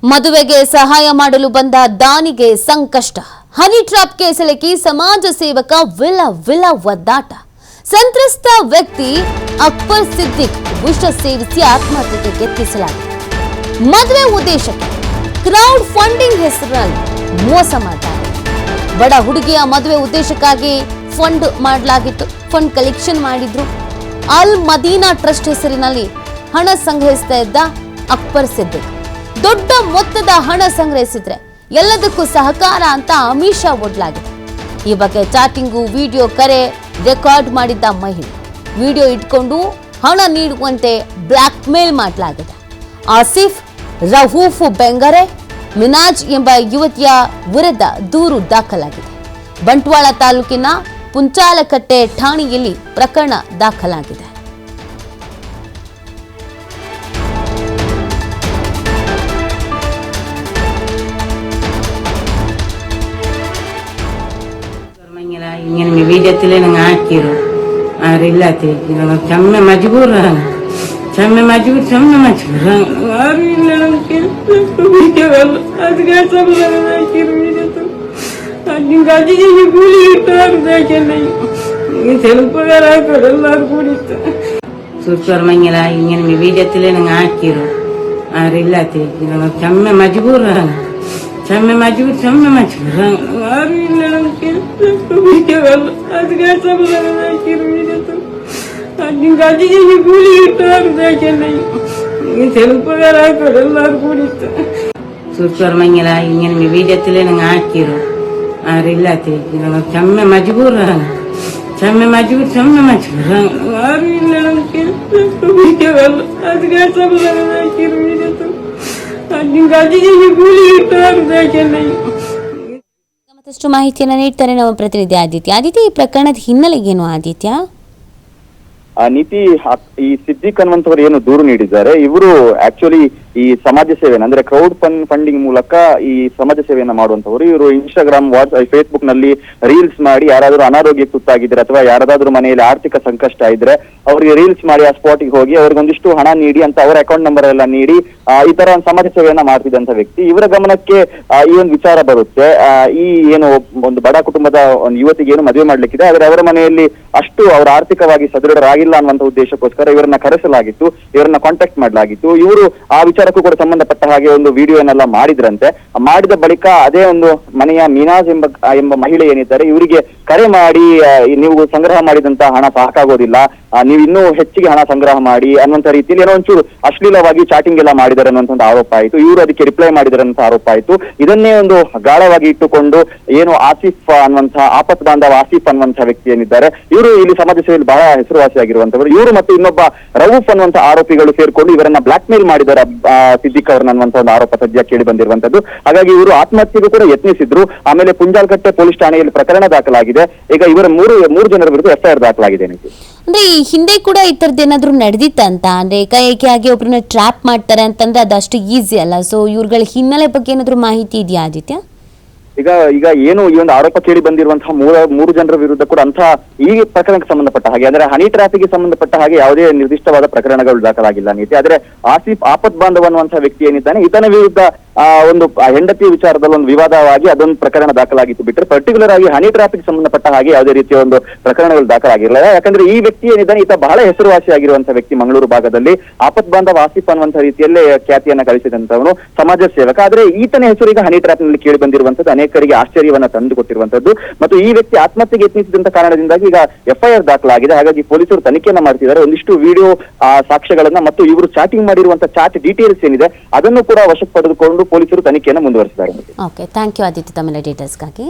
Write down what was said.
ಮದುವೆಗೆ ಸಹಾಯ ಮಾಡಲು ಬಂದ ದಾನಿಗೆ ಸಂಕಷ್ಟ. ಹನಿ ಟ್ರಾಪ್ ಕೇಸಲಕ್ಕೆ ಸಮಾಜ ಸೇವಕ ವಿಲ ಒದ್ದಾಟ. ಸಂತ್ರಸ್ತ ವ್ಯಕ್ತಿ ಅಕ್ಬರ್ ಸಿದ್ದಿಕ್ ವಿಷ ಸೇವಿಸಿ ಆತ್ಮಹತ್ಯೆಗೆ ಯತ್ನಿಸಲಾಗಿದೆ. ಮದುವೆ ಉದ್ದೇಶಕ್ಕೆ ಕ್ರೌಡ್ ಫಂಡಿಂಗ್ ಹೆಸರಿನಲ್ಲಿ ಮೋಸ ಮಾಡಿದ್ದಾರೆ. ಬಡ ಹುಡುಗಿಯ ಮದುವೆ ಉದ್ದೇಶಕ್ಕಾಗಿ ಫಂಡ್ ಮಾಡಲಾಗಿತ್ತು. ಫಂಡ್ ಕಲೆಕ್ಷನ್ ಮಾಡಿದ್ರು. ಅಲ್ ಮದೀನಾ ಟ್ರಸ್ಟ್ ಹೆಸರಿನಲ್ಲಿ ಹಣ ಸಂಗ್ರಹಿಸ್ತಾ ಇದ್ದ ಅಕ್ಬರ್ ಸಿದ್ದಿಕ್ ದೊಡ್ಡ ಮೊತ್ತದ ಹಣ ಸಂಗ್ರಹಿಸಿದ್ರೆ ಎಲ್ಲದಕ್ಕೂ ಸಹಕಾರ ಅಂತ ಆಮಿಷ ಒಡ್ಲಾಗಿದೆ. ಈ ಬಗ್ಗೆ ಚಾಟಿಂಗು, ವಿಡಿಯೋ ಕರೆ ರೆಕಾರ್ಡ್ ಮಾಡಿದ್ದ ಮಹಿಳೆ ವಿಡಿಯೋ ಇಟ್ಕೊಂಡು ಹಣ ನೀಡುವಂತೆ ಬ್ಲಾಕ್ ಮೇಲ್ ಮಾಡಲಾಗಿದೆ. ಆಸಿಫ್, ರಹೂಫ್ ಬೆಂಗರೆ, ಮಿನಾಜ್ ಎಂಬ ಯುವತಿಯ ವಿರುದ್ಧ ದೂರು ದಾಖಲಾಗಿದೆ. ಬಂಟ್ವಾಳ ತಾಲೂಕಿನ ಪುಂಚಾಲಕಟ್ಟೆ ಠಾಣೆಯಲ್ಲಿ ಪ್ರಕರಣ ದಾಖಲಾಗಿದೆ. ingin membijakkan dengan akhir, arilati, dengan sama majbur, sama majbur, arilah kita, bijakkan, asal sama akhir itu, akhir gaji jadi guli itu harus aja ini selupar aku adalah guli itu. Susur mengira ingin membijakkan dengan akhir, arilati, dengan sama majbur. sama majbur, arilah kita, bijakkan, asal sama akhir itu, akhir gaji jadi guli itu harus aja ini selupar aku adalah guli itu. Susur mengira ingin membijakkan dengan akhir, arilati, dengan sama majbur, arilah kita, bijakkan, asal sama akhir itu. ಮತ್ತಷ್ಟು ಮಾಹಿತಿಯನ್ನು ನೀಡ್ತಾರೆ ನಮ್ಮ ಪ್ರತಿನಿಧಿ ಆದಿತ್ಯ. ಈ ಪ್ರಕರಣದ ಹಿನ್ನೆಲೆ ಏನು ಆದಿತ್ಯ? ನೀತಿ ಈ ಸಿದ್ದಿಕ್ ಅನ್ನುವಂಥವ್ರು ಏನು ದೂರು ನೀಡಿದ್ದಾರೆ, ಇವರು ಆಕ್ಚುಲಿ ಈ ಸಮಾಜ ಸೇವೆನ ಅಂದ್ರೆ ಕ್ರೌಡ್ ಫಂಡಿಂಗ್ ಮೂಲಕ ಈ ಸಮಾಜ ಸೇವೆಯನ್ನ ಮಾಡುವಂತವರು. ಇವರು ಇನ್ಸ್ಟಾಗ್ರಾಮ್, ಫೇಸ್ಬುಕ್ ನಲ್ಲಿ ರೀಲ್ಸ್ ಮಾಡಿ ಯಾರಾದ್ರೂ ಅನಾರೋಗ್ಯಕ್ಕೆ ತುತ್ತಾಗಿದ್ರೆ ಅಥವಾ ಯಾರಾದ್ರೂ ಮನೆಯಲ್ಲಿ ಆರ್ಥಿಕ ಸಂಕಷ್ಟ ಇದ್ರೆ ಅವರಿಗೆ ರೀಲ್ಸ್ ಮಾಡಿ ಆ ಸ್ಪಾಟಿಗೆ ಹೋಗಿ ಅವ್ರಿಗೆ ಒಂದಿಷ್ಟು ಹಣ ನೀಡಿ ಅಂತ ಅವರ ಅಕೌಂಟ್ ನಂಬರ್ ಎಲ್ಲ ನೀಡಿ ಈ ತರ ಒಂದು ಸಮಾಜ ಸೇವೆಯನ್ನ ಮಾಡ್ತಿದ್ದಂತ ವ್ಯಕ್ತಿ. ಇವರ ಗಮನಕ್ಕೆ ಈ ಒಂದು ವಿಚಾರ ಬರುತ್ತೆ. ಈ ಏನು ಒಂದು ಬಡ ಕುಟುಂಬದ ಒಂದು ಯುವತಿಗೆ ಏನು ಮದುವೆ ಮಾಡ್ಲಿಕ್ಕಿದೆ, ಆದ್ರೆ ಅವರ ಮನೆಯಲ್ಲಿ ಅಷ್ಟು ಅವರು ಆರ್ಥಿಕವಾಗಿ ಸದೃಢರಾಗಿಲ್ಲ ಅನ್ನುವಂತ ಉದ್ದೇಶಕ್ಕೋಸ್ಕರ ಇವರನ್ನ ಕರೆಸಲಾಗಿತ್ತು, ಇವರನ್ನ ಕಾಂಟ್ಯಾಕ್ಟ್ ಮಾಡಲಾಗಿತ್ತು. ಇವರು ಆ ವಿಚಾರಕ್ಕೂ ಕೂಡ ಸಂಬಂಧಪಟ್ಟ ಹಾಗೆ ಒಂದು ವಿಡಿಯೋನೆಲ್ಲ ಮಾಡಿದ್ರಂತೆ. ಮಾಡಿದ ಬಳಿಕ ಅದೇ ಒಂದು ಮನೆಯ ಮಿನಾಜ್ ಎಂಬ ಮಹಿಳೆ ಏನಿದ್ದಾರೆ ಇವರಿಗೆ ಕರೆ ಮಾಡಿ ನೀವು ಸಂಗ್ರಹ ಮಾಡಿದಂತ ಹಣ ಸಾಕಾಗೋದಿಲ್ಲ, ನೀವು ಇನ್ನೂ ಹೆಚ್ಚಿಗೆ ಹಣ ಸಂಗ್ರಹ ಮಾಡಿ ಅನ್ನುವಂತ ರೀತಿಯಲ್ಲಿ ಏನೋ ಒಂಚೂರು ಅಶ್ಲೀಲವಾಗಿ ಚಾಟಿಂಗ್ ಎಲ್ಲ ಮಾಡಿದ್ದಾರೆ ಅನ್ನುವಂತ ಆರೋಪ ಆಯಿತು. ಇವರು ಅದಕ್ಕೆ ರಿಪ್ಲೈ ಮಾಡಿದ್ದಾರೆ ಅಂತ ಆರೋಪ ಆಯಿತು. ಇದನ್ನೇ ಒಂದು ಗಾಢವಾಗಿ ಇಟ್ಟುಕೊಂಡು ಏನು ಆಸಿಫ್ ಅನ್ನುವಂತಹ ಆಪತ್ ಬಾಂಧವ ಆಸಿಫ್ ಅನ್ನುವಂತಹ ವ್ಯಕ್ತಿ ಏನಿದ್ದಾರೆ ಇವರು ಇಲ್ಲಿ ಸಮಾಜ ಸೇವೆಯಲ್ಲಿ ಬಹಳ ಹೆಸರುವಾಸಿಯಾಗಿರುವಂತವರು. ಇವರು ಮತ್ತು ಇನ್ನೊಬ್ಬ ರವೂಫ್ ಅನ್ನುವಂತಹ ಆರೋಪಿಗಳು ಸೇರ್ಕೊಂಡು ಇವರನ್ನ ಬ್ಲಾಕ್ ಮೇಲ್ ಮಾಡಿದ್ದಾರೆ ಸಿದ್ದಿಕ್ ಅವ್ರನ್ನ ಅನ್ನುವಂತ ಒಂದು ಆರೋಪ ಸದ್ಯ ಕೇಳಿ ಬಂದಿರುವಂತದ್ದು. ಹಾಗಾಗಿ ಇವರು ಆತ್ಮಹತ್ಯೆಗೂ ಕೂಡ ಯತ್ನಿಸಿದ್ರು. ಆಮೇಲೆ ಪುಂಜಾಲಕಟ್ಟೆ ಪೊಲೀಸ್ ಠಾಣೆಯಲ್ಲಿ ಪ್ರಕರಣ ದಾಖಲಾಗಿದೆ. ಈಗ ಇವರ ಮೂರು ಜನರ ವಿರುದ್ಧ ಎಫ್ಐಆರ್ ದಾಖಲಾಗಿದೆ. ಅಂದ್ರೆ ಈ ಹಿಂದೆ ಕೂಡ ಈ ತರದ್ದು ಏನಾದ್ರು ನಡೆದಿತ್ತಂತ, ಅಂದ್ರೆ ಏಕಾಏಕಿಯಾಗಿ ಒಬ್ರನ್ನ ಟ್ರ್ಯಾಪ್ ಮಾಡ್ತಾರೆ ಅಂತಂದ್ರೆ ಅದಷ್ಟು ಈಸಿ ಅಲ್ಲ. ಸೊ ಇವ್ರಗಳ ಹಿನ್ನೆಲೆ ಬಗ್ಗೆ ಏನಾದ್ರು ಮಾಹಿತಿ ಇದೆಯಾ ಆದಿತ್ಯ? ಈಗ ಏನು ಈ ಒಂದು ಆರೋಪ ಕೇಳಿ ಬಂದಿರುವಂತಹ ಮೂರು ಜನರ ವಿರುದ್ಧ ಕೂಡ ಅಂತ ಈ ಪ್ರಕರಣಕ್ಕೆ ಸಂಬಂಧಪಟ್ಟ ಹಾಗೆ ಅಂದ್ರೆ ಹನಿ ಟ್ರಾಫಿಕ್ಗೆ ಸಂಬಂಧಪಟ್ಟ ಹಾಗೆ ಯಾವುದೇ ನಿರ್ದಿಷ್ಟವಾದ ಪ್ರಕರಣಗಳು ದಾಖಲಾಗಿಲ್ಲ ನೀತಿ. ಆದ್ರೆ ಆಸಿಫ್ ಆಪತ್ ಬಾಂಧವ ಅನ್ನುವಂತಹ ವ್ಯಕ್ತಿ ಏನಿದ್ದಾನೆ ಈತನ ವಿರುದ್ಧ ಒಂದು ಹೆಂಡತಿ ವಿಚಾರದಲ್ಲಿ ಒಂದು ವಿವಾದವಾಗಿ ಅದೊಂದು ಪ್ರಕರಣ ದಾಖಲಾಗಿತ್ತು ಬಿಟ್ಟರೆ ಪರ್ಟಿಕ್ಯುಲರ್ ಆಗಿ ಹನಿ ಟ್ರಾಫಿಕ್ ಸಂಬಂಧಪಟ್ಟ ಹಾಗೆ ಯಾವುದೇ ರೀತಿಯ ಒಂದು ಪ್ರಕರಣಗಳು ದಾಖಲಾಗಿರಲಿಲ್ಲ. ಯಾಕಂದ್ರೆ ಈ ವ್ಯಕ್ತಿ ಏನಿದ್ದಾನೆ ಈತ ಬಹಳ ಹೆಸರುವಾಸಿಯಾಗಿರುವಂತಹ ವ್ಯಕ್ತಿ. ಮಂಗಳೂರು ಭಾಗದಲ್ಲಿ ಆಪತ್ ಬಾಂಧವ ಆಸಿಫ್ ಅನ್ನುವಂತಹ ರೀತಿಯಲ್ಲೇ ಖ್ಯಾತಿಯನ್ನ ಗಳಿಸಿದಂತವನು, ಸಮಾಜ ಸೇವಕ. ಆದ್ರೆ ಈತನ ಹೆಸರು ಈಗ ಹನಿ ಟ್ರಾಪ್ ನಲ್ಲಿ ಕೇಳಿ ಬಂದಿರುವಂತದ್ದು ಅನೇಕರಿಗೆ ಆಶ್ಚರ್ಯವನ್ನ ತಂದುಕೊಟ್ಟಿರುವಂತದ್ದು. ಮತ್ತು ಈ ವ್ಯಕ್ತಿ ಆತ್ಮಹತ್ಯೆಗೆ ಯತ್ನಿಸಿದಂತ ಕಾರಣದಿಂದಾಗಿ ಈಗ ಎಫ್ಐಆರ್ ದಾಖಲಾಗಿದೆ. ಹಾಗಾಗಿ ಪೊಲೀಸರು ತನಿಖೆಯನ್ನ ಮಾಡ್ತಿದ್ದಾರೆ. ಒಂದಿಷ್ಟು ವಿಡಿಯೋ ಸಾಕ್ಷ್ಯಗಳನ್ನ ಮತ್ತು ಇವರು ಚಾಟಿಂಗ್ ಮಾಡಿರುವಂತಹ ಚಾಟ್ ಡೀಟೇಲ್ಸ್ ಏನಿದೆ ಅದನ್ನು ಕೂಡ ವಶಕ್ಕೆ ಪಡೆದುಕೊಂಡು ಪೊಲೀಸರು ತನಿಖೆಯನ್ನು ಮುಂದುವರಿಸಿದ್ದಾರೆ. ಓಕೆ, ಥ್ಯಾಂಕ್ ಯು ಆದಿತ್ಯ ತಮ್ಮ ಡೀಟೇಲ್ಸ್ಗಾಗಿ.